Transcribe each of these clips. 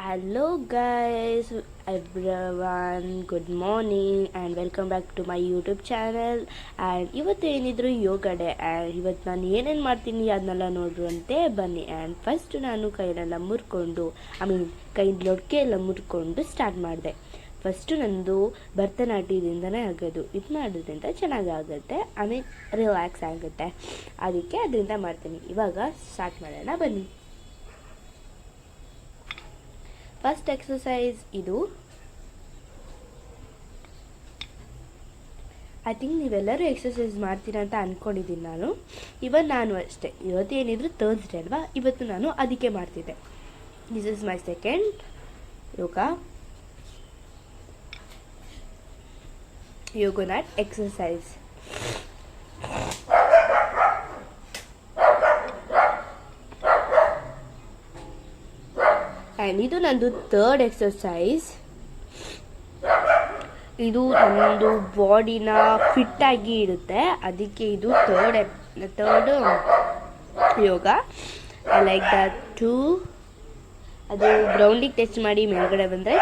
Hello guys, everyone, good morning and welcome back to my YouTube channel. And ಇವತ್ತು ಏನಿದ್ರು ಯೋಗ day. And ಇವತ್ತು ನಾನು ಏನೇನು ಮಾಡ್ತೀನಿ ಅದನ್ನೆಲ್ಲ ನೋಡುವಂತೆ ಬನ್ನಿ. ಆ್ಯಂಡ್ ಫಸ್ಟ್ ನಾನು ಕೈನೆಲ್ಲ ಮುರ್ಕೊಂಡು ಕೈ ಲೊಡ್ಕೆ ಎಲ್ಲ ಮುರ್ಕೊಂಡು ಸ್ಟಾರ್ಟ್ ಮಾಡಿದೆ. ಫಸ್ಟು ನಂದು ಭರತನಾಟ್ಯದಿಂದನೇ ಆಗೋದು. ಇದು ಮಾಡೋದ್ರಿಂದ ಚೆನ್ನಾಗಾಗುತ್ತೆ, ರಿಲ್ಯಾಕ್ಸ್ ಆಗುತ್ತೆ. ಅದಕ್ಕೆ ಅದರಿಂದ ಮಾಡ್ತೀನಿ. ಇವಾಗ ಸ್ಟಾರ್ಟ್ ಮಾಡೋಣ ಬನ್ನಿ. ಫಸ್ಟ್ ಎಕ್ಸಸೈಸ್ ಇದು. ಐ ಥಿಂಕ್ ನೀವೆಲ್ಲರೂ ಎಕ್ಸಸೈಸ್ ಮಾಡ್ತೀರಾ ಅಂತ ಅಂದ್ಕೊಂಡಿದ್ದೀನಿ ನಾನು. ನಾನು ಅಷ್ಟೇ. ಇವತ್ತೇನಿದ್ರು ಥರ್ಸ್ಡೇ ಅಲ್ವಾ, ಇವತ್ತು ನಾನು ಅದಕ್ಕೆ ಮಾಡ್ತಿದ್ದೆ. ದಿಸ್ ಇಸ್ ಮೈ ಸೆಕೆಂಡ್ ಯೋಗನಾಟ್ ಎಕ್ಸಸೈಸ್. ಆ್ಯಂಡ್ ಇದು ನಂದು ಥರ್ಡ್ ಎಕ್ಸಸೈಸ್. ಇದು ನಮ್ಮದು ಬಾಡಿನ ಫಿಟ್ಟಾಗಿ ಇರುತ್ತೆ, ಅದಕ್ಕೆ ಇದು third yoga. I like that too. ಅದು ಗ್ರೌಂಡಿಗೆ ಟಚ್ ಮಾಡಿ ಮೇಲ್ಗಡೆ ಬಂದರೆ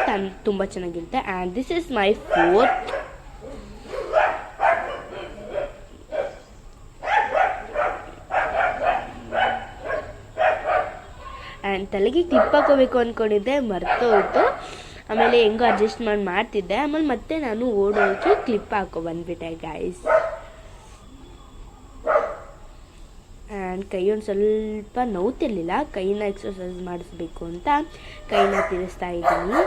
ತುಂಬ ಚೆನ್ನಾಗಿರುತ್ತೆ. And this is my fourth. And ತಲೆಗೆ ಕ್ಲಿಪ್ ಹಾಕೋಬೇಕು ಅಂದ್ಕೊಂಡಿದ್ದೆ, ಮರ್ತೋಯ್ತು. ಆಮೇಲೆ ಹೆಂಗೋ ಅಡ್ಜಸ್ಟ್ ಮಾಡ್ತಿದ್ದೆ. ಆಮೇಲೆ ಮತ್ತೆ ನಾನು ಓಡೋಗಿ ಕ್ಲಿಪ್ ಹಾಕೋ ಬಂದ್ಬಿಟ್ಟೆ ಗೈಸ್. ಆ್ಯಂಡ್ ಕೈ ಒಂದು ಸ್ವಲ್ಪ ನೋವ್ತಿರ್ಲಿಲ್ಲ, ಕೈನ ಎಕ್ಸರ್ಸೈಸ್ ಮಾಡಿಸ್ಬೇಕು ಅಂತ ಕೈನ ತಿರ್ಸ್ತಾ ಇದ್ದೀನಿ.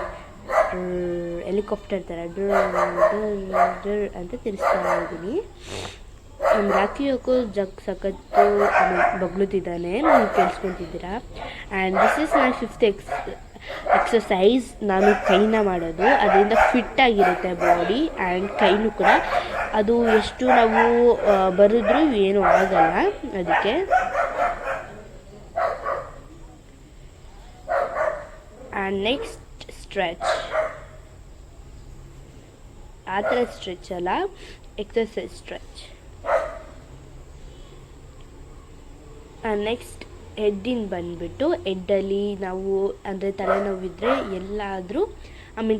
ಹೆಲಿಕಾಪ್ಟರ್ ಥರ ಡ್ರ್ ಅಂತ ತಿರ್ಸ್ತಾ ಇದ್ದೀನಿ. ರಾಕಿ ಹಾಕೋ ಸಖತ್ತು ಬಗ್ಲುತ್ತಿದ್ದಾನೆ, ನೀವು ಕೇಳಿಸ್ಕೊತಿದ್ದೀರಾ. And this is my fifth exercise. ನಾನು ಕೈನ ಮಾಡೋದು, ಅದರಿಂದ ಫಿಟ್ಟಾಗಿರುತ್ತೆ ಬಾಡಿ ಆ್ಯಂಡ್ ಕೈನೂ ಕೂಡ. ಅದು ಎಷ್ಟು ನಾವು ಬರೆದ್ರೂ ಏನೂ ಆಗಲ್ಲ ಅದಕ್ಕೆ. And next stretch. ಆ ಥರ ಸ್ಟ್ರೆಚ್ ಅಲ್ಲ, ಎಕ್ಸಸೈಸ್ ಸ್ಟ್ರೆಚ್. ನೆಕ್ಸ್ಟ್ ಹೆಡ್ಡಿನ ಬಂದುಬಿಟ್ಟು, ಹೆಡ್ಡಲ್ಲಿ ನಾವು ಅಂದರೆ ತಲೆನೋವಿದ್ರೆ ಎಲ್ಲಾದರೂ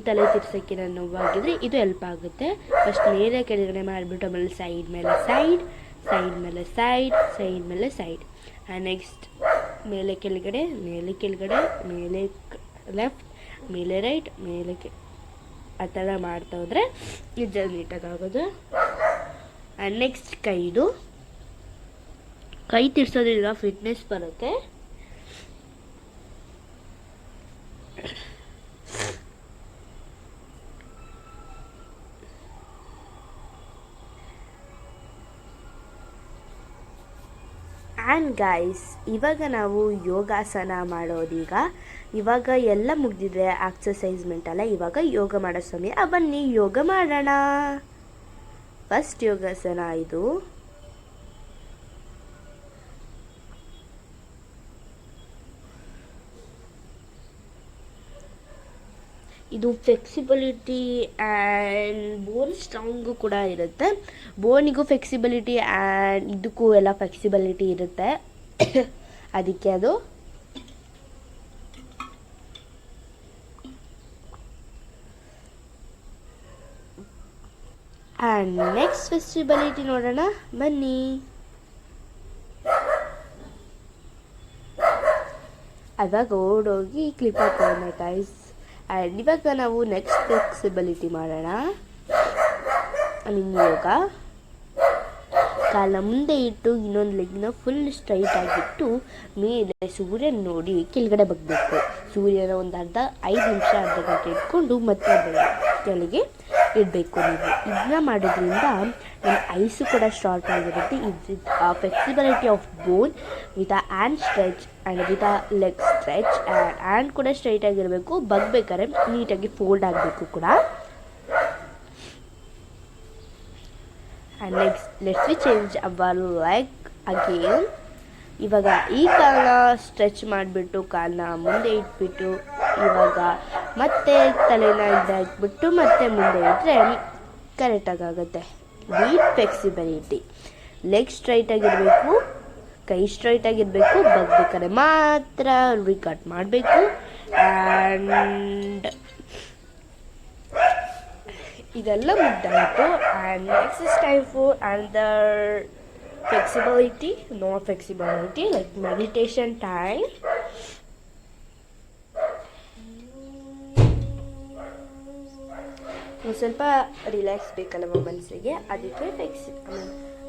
ತಲೆ ತಿರ್ಸೋಕ್ಕಿರೋ ನೋವಾಗಿದ್ರೆ ಇದು ಹೆಲ್ಪ್ ಆಗುತ್ತೆ. ಫಸ್ಟ್ ಮೇಲೆ ಕೆಳಗಡೆ ಮಾಡಿಬಿಟ್ಟು ಆಮೇಲೆ ಸೈಡ್ ಮೇಲೆ ಸೈಡ್, ಸೈಡ್ ಮೇಲೆ ಸೈಡ್, ಸೈಡ್ ಮೇಲೆ ಸೈಡ್. ನೆಕ್ಸ್ಟ್ ಮೇಲೆ ಕೆಳಗಡೆ, ಮೇಲೆ ಕೆಳಗಡೆ, ಮೇಲೆ ಲೆಫ್ಟ್, ಮೇಲೆ ರೈಟ್, ಮೇಲೆ ಆ ಥರ ಮಾಡ್ತಾ ಹೋದರೆ ಇದು ನೀಟಾಗಾಗೋದು. ನೆಕ್ಸ್ಟ್ ಕೈದು. ಕೈ ತಿರ್ಸೋದ್ರಿಂದ ಫಿಟ್ನೆಸ್ ಬರುತ್ತೆ. ಆ್ಯಂಡ್ ಗೈಸ್, ಇವಾಗ ನಾವು ಯೋಗಾಸನ ಮಾಡೋದೀಗ. ಇವಾಗ ಎಲ್ಲ ಮುಗ್ದಿದೆ ಎಕ್ಸಸೈಸ್ಮೆಂಟ್ ಅಲ್ಲ, ಇವಾಗ ಯೋಗ ಮಾಡೋ ಸಮಯ. ಬನ್ನಿ ಯೋಗ ಮಾಡೋಣ. ಫಸ್ಟ್ ಯೋಗಾಸನ ಇದು. ಇದು ಫ್ಲೆಕ್ಸಿಬಿಲಿಟಿ ಆ್ಯಂಡ್ ಬೋನ್ ಸ್ಟ್ರಾಂಗು ಕೂಡ ಇರುತ್ತೆ. ಬೋನಿಗೂ ಫ್ಲೆಕ್ಸಿಬಿಲಿಟಿ ಆ್ಯಂಡ್ ಇದಕ್ಕೂ ಎಲ್ಲ ಫ್ಲೆಕ್ಸಿಬಿಲಿಟಿ ಇರುತ್ತೆ, ಅದಕ್ಕೆ ಅದು. ಆ್ಯಂಡ್ ನೆಕ್ಸ್ಟ್ ಫ್ಲೆಕ್ಸಿಬಿಲಿಟಿ ನೋಡೋಣ ಬನ್ನಿ. ಅವಾಗ ಓಡೋಗಿ ಕ್ಲಿಪ್ ಹಾಕೋಣ ಗೈಸ್. ಆ್ಯಂಡ್ ಇವಾಗ ನಾವು ನೆಕ್ಸ್ಟ್ ಫ್ಲೆಕ್ಸಿಬಿಲಿಟಿ ಮಾಡೋಣ. ಯೋಗ. ಕಾಲ ಮುಂದೆ ಇಟ್ಟು ಇನ್ನೊಂದು ಲೆಗ್ನ ಫುಲ್ ಸ್ಟ್ರೈಟ್ ಆಗಿಟ್ಟು ಮೇಲೆ ಸೂರ್ಯನ ನೋಡಿ ಕೆಳಗಡೆ ಬಗ್ಬೇಕು. ಸೂರ್ಯನ ಒಂದು 5 ನಿಮಿಷ ಅರ್ಧ ಗಂಟೆ ಇಟ್ಕೊಂಡು ಮತ್ತೆ ಕೆಳಗೆ ಇಡಬೇಕು. ನೀವು ಇದನ್ನ ಮಾಡೋದ್ರಿಂದ ನಮ್ಮ ಐಸು ಕೂಡ ಶಾರ್ಟ್ ಆಗಿರುತ್ತೆ. ಇದು flexibility of bone with hand stretch and with leg stretch. Hand ಕೂಡ ಸ್ಟ್ರೈಟ್ ಆಗಿರಬೇಕು, ಬಗ್ಬೇಕಾದ್ರೆ ನೀಟಾಗಿ ಫೋಲ್ಡ್ ಆಗಬೇಕು ಕೂಡ. And next let's we change our leg again. ಇವಾಗ ಈ ಕಾಲನ್ನ ಸ್ಟ್ರೆಚ್ ಮಾಡಿಬಿಟ್ಟು ಕಾಲನ್ನ ಮುಂದೆ ಇಟ್ಬಿಟ್ಟು ಇವಾಗ ಮತ್ತೆ ತಲೆನ ಇದಾಕ್ಬಿಟ್ಟು ಮತ್ತೆ ಮುಂದೆ ಇಟ್ಟರೆ ಕರೆಕ್ಟಾಗುತ್ತೆ. ವೀಟ್ ಫ್ಲೆಕ್ಸಿಬಿಲಿಟಿ. ಲೆಗ್ ಸ್ಟ್ರೈಟ್ ಆಗಿರಬೇಕು, ಕೈ ಸ್ಟ್ರೈಟ್ ಆಗಿರಬೇಕು, ಬಗ್ಬೇಕಾದ್ರೆ ಮಾತ್ರ ರಿಕಟ್ ಮಾಡಬೇಕು. ಆ್ಯಂಡ್ ಇದೆಲ್ಲ ಮುಗ್ದಾಯಿತು. And next is time for under flexibility, not flexibility, like meditation time. ಒಂದು ಸ್ವಲ್ಪ ರಿಲ್ಯಾಕ್ಸ್ ಬೇಕಲ್ವ ಮನಸ್ಸಿಗೆ, ಅದಕ್ಕೆ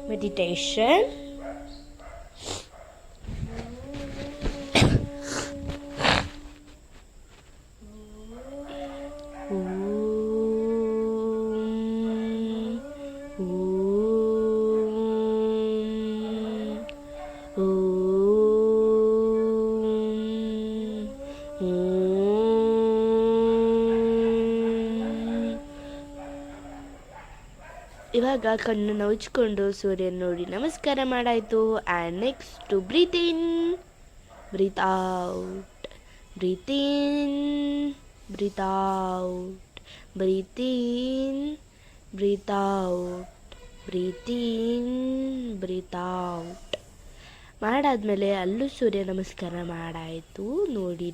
ಮೆಡಿಟೇಷನ್. ಇವಾಗ ಕಣ್ಣನ್ನು ಉಜ್ಕೊಂಡು ಸೂರ್ಯನ ನೋಡಿ ನಮಸ್ಕಾರ ಮಾಡಾಯಿತು. And next breathe in, breathe out, breathe in, breathe out, breathe in, breathe out, breathe in, breathe out ಮಾಡಾದ್ಮೇಲೆ ಅಲ್ಲೂ ಸೂರ್ಯ ನಮಸ್ಕಾರ ಮಾಡಾಯಿತು ನೋಡಿ.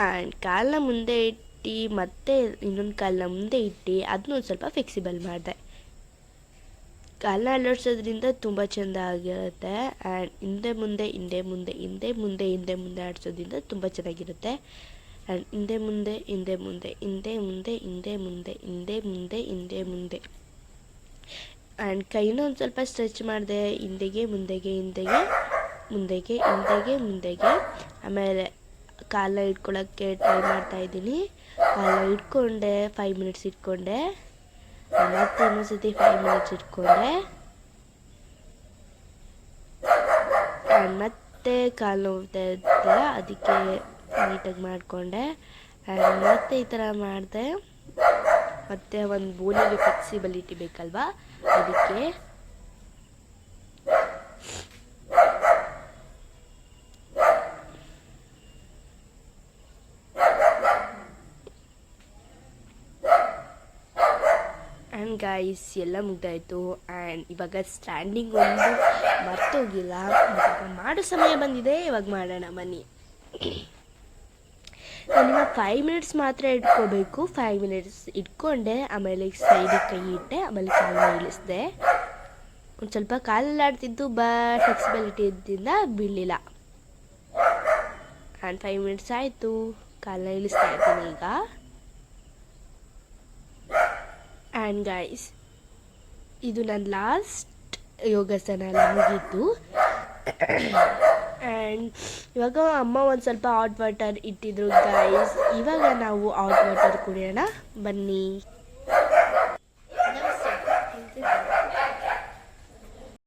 ಆ್ಯಂಡ್ ಕಾಲನ್ನ ಮುಂದೆ ಇಟ್ಟು ಮತ್ತೆ ಇನ್ನೊಂದು ಕಾಲನ್ನ ಮುಂದೆ ಇಟ್ಟು ಅದನ್ನೊಂದು ಸ್ವಲ್ಪ ಫ್ಲೆಕ್ಸಿಬಲ್ ಮಾಡಿದೆ. ಕಾಲನ್ನ ಅಲ್ಲಾಡ್ಸೋದ್ರಿಂದ ತುಂಬ ಚೆಂದ ಆಗಿರುತ್ತೆ. ಆ್ಯಂಡ್ ಹಿಂದೆ ಮುಂದೆ ಹಿಂದೆ ಮುಂದೆ ಹಿಂದೆ ಮುಂದೆ ಹಿಂದೆ ಮುಂದೆ ಆಡಿಸೋದ್ರಿಂದ ತುಂಬ ಚೆನ್ನಾಗಿರುತ್ತೆ. ಆ್ಯಂಡ್ ಹಿಂದೆ ಮುಂದೆ ಹಿಂದೆ ಮುಂದೆ ಹಿಂದೆ ಮುಂದೆ ಹಿಂದೆ ಮುಂದೆ ಹಿಂದೆ ಮುಂದೆ ಹಿಂದೆ ಮುಂದೆ. ಆ್ಯಂಡ್ ಕೈನ ಒಂದು ಸ್ವಲ್ಪ ಸ್ಟ್ರೆಚ್ ಮಾಡಿದೆ, ಹಿಂದೆಗೆ ಮುಂದೆಗೆ ಹಿಂದೆಗೆ ಮುಂದೆಗೆ ಹಿಂದೆಗೆ ಮುಂದೆಗೆ. ಆಮೇಲೆ ಕಾಲನ್ನ ಇಟ್ಕೊಳ್ಳೋಕ್ಕೆ ಟ್ರೈ ಮಾಡ್ತಾಯಿದ್ದೀನಿ. ಕಾಲನ್ನ ಇಟ್ಕೊಂಡೆ 5 ಮಿನಿಟ್ಸ್ ಇಟ್ಕೊಂಡೆ, ಮತ್ತೆ ಇನ್ನೊಂದ್ಸತಿ 5 ಮಿನಿಟ್ಸ್ ಇಟ್ಕೊಂಡೆ, ಮತ್ತೆ ಕಾಲು ನೋವ್ತಾ ಇರ್ತಲ್ಲ ಅದಕ್ಕೆ ನೀಟಾಗಿ ಮಾಡಿಕೊಂಡೆ. ಮತ್ತೆ ಈ ಥರ ಮಾಡಿದೆ. ಮತ್ತು ಒಂದು ಬೋನಿಗೆ ಫ್ಲೆಕ್ಸಿಬಿಲಿಟಿ ಬೇಕಲ್ವಾ, ಅದಕ್ಕೆ ಆ್ಯಂಡ್ ಗೈಸ್ ಎಲ್ಲ ಮುಗ್ದಾಯಿತು. ಆ್ಯಂಡ್ ಇವಾಗ ಸ್ಟ್ಯಾಂಡಿಂಗ್ ಒಂದು ಮರ್ತೋಗಿಲ್ಲ, ಮಾಡೋ ಸಮಯ ಬಂದಿದೆ, ಇವಾಗ ಮಾಡೋಣ ಬನ್ನಿ. ನಾನಿವಾಗ 5 ಮಿನಿಟ್ಸ್ ಮಾತ್ರ ಇಟ್ಕೋಬೇಕು. 5 ಮಿನಿಟ್ಸ್ ಇಟ್ಕೊಂಡೆ, ಆಮೇಲೆ ಸೈಡಿಗೆ ಕೈ ಇಟ್ಟೆ, ಆಮೇಲೆ ಕಾಲನ್ನ ಇಳಿಸಿದೆ. ಒಂದು ಸ್ವಲ್ಪ ಕಾಲಲ್ಲಾಡ್ತಿದ್ದು ಫ್ಲೆಕ್ಸಿಬಿಲಿಟಿ ಇದ್ದಿಂದ ಬೀಳಲಿಲ್ಲ. ಆ್ಯಂಡ್ 5 ಮಿನಿಟ್ಸ್ ಆಯಿತು, ಕಾಲನ್ನ ಇಳಿಸ್ತಾ ಇದ್ದೀನಿ ಈಗ. ಆ್ಯಂಡ್ ಗೈಸ್ ಇದು ನನ್ನ ಲಾಸ್ಟ್ ಯೋಗಾಸನ ಎಲ್ಲ ಮುಗೀತು. ಆ್ಯಂಡ್ ಇವಾಗ ಅಮ್ಮ ಒಂದು ಸ್ವಲ್ಪ ಹಾಟ್ ವಾಟರ್ ಇಟ್ಟಿದ್ರು ಗೈಸ್. ಇವಾಗ ನಾವು ಹಾಟ್ ವಾಟರ್ ಕುಡಿಯೋಣ ಬನ್ನಿ.